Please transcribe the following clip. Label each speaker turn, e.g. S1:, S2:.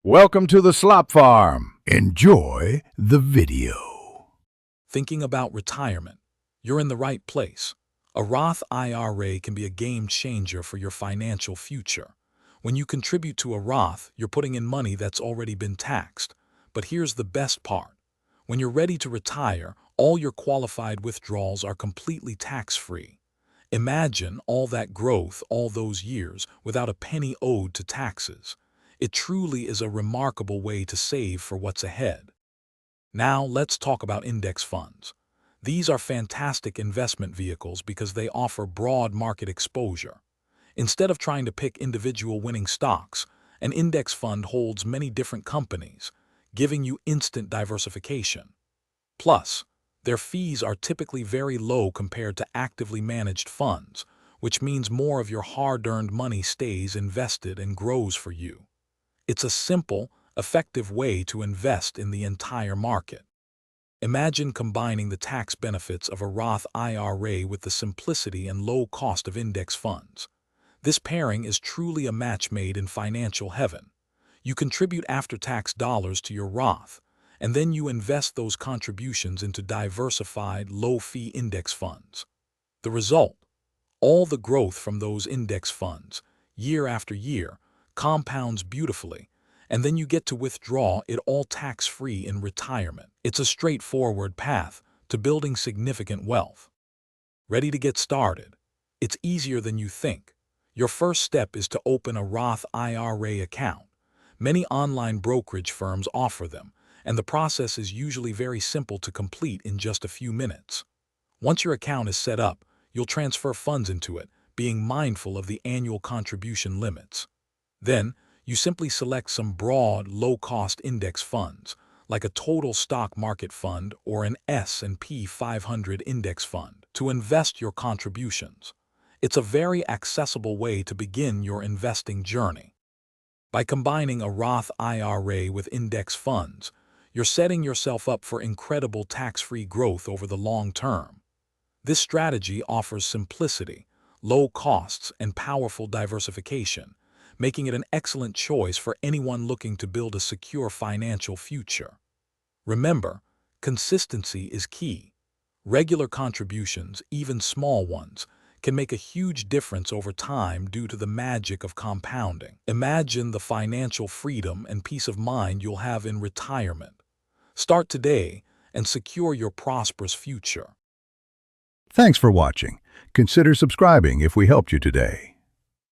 S1: Welcome to the Slop Farm. Enjoy the video.
S2: Thinking about retirement? You're in the right place. A Roth IRA can be a game changer for your financial future. When you contribute to a Roth, you're putting in money that's already been taxed. But here's the best part. When you're ready to retire, all your qualified withdrawals are completely tax-free. Imagine all that growth all those years without a penny owed to taxes. It truly is a remarkable way to save for what's ahead. Now let's talk about index funds. These are fantastic investment vehicles because they offer broad market exposure. Instead of trying to pick individual winning stocks, an index fund holds many different companies, giving you instant diversification. Plus, their fees are typically very low compared to actively managed funds, which means more of your hard-earned money stays invested and grows for you. It's a simple, effective way to invest in the entire market. Imagine combining the tax benefits of a Roth IRA with the simplicity and low cost of index funds. This pairing is truly a match made in financial heaven. You contribute after-tax dollars to your Roth, and then you invest those contributions into diversified, low-fee index funds. The result? All the growth from those index funds, year after year, compounds beautifully, and then you get to withdraw it all tax-free in retirement. It's a straightforward path to building significant wealth. Ready to get started? It's easier than you think. Your first step is to open a Roth IRA account. Many online brokerage firms offer them, and the process is usually very simple to complete in just a few minutes. Once your account is set up, you'll transfer funds into it, being mindful of the annual contribution limits. Then, you simply select some broad, low-cost index funds, like a total stock market fund or an S&P 500 index fund, to invest your contributions. It's a very accessible way to begin your investing journey. By combining a Roth IRA with index funds, you're setting yourself up for incredible tax-free growth over the long term. This strategy offers simplicity, low costs, and powerful diversification, making it an excellent choice for anyone looking to build a secure financial future. Remember, consistency is key. Regular contributions, even small ones, can make a huge difference over time due to the magic of compounding. Imagine the financial freedom and peace of mind you'll have in retirement. Start today and secure your prosperous future.
S1: Thanks for watching. Consider subscribing if we helped you today.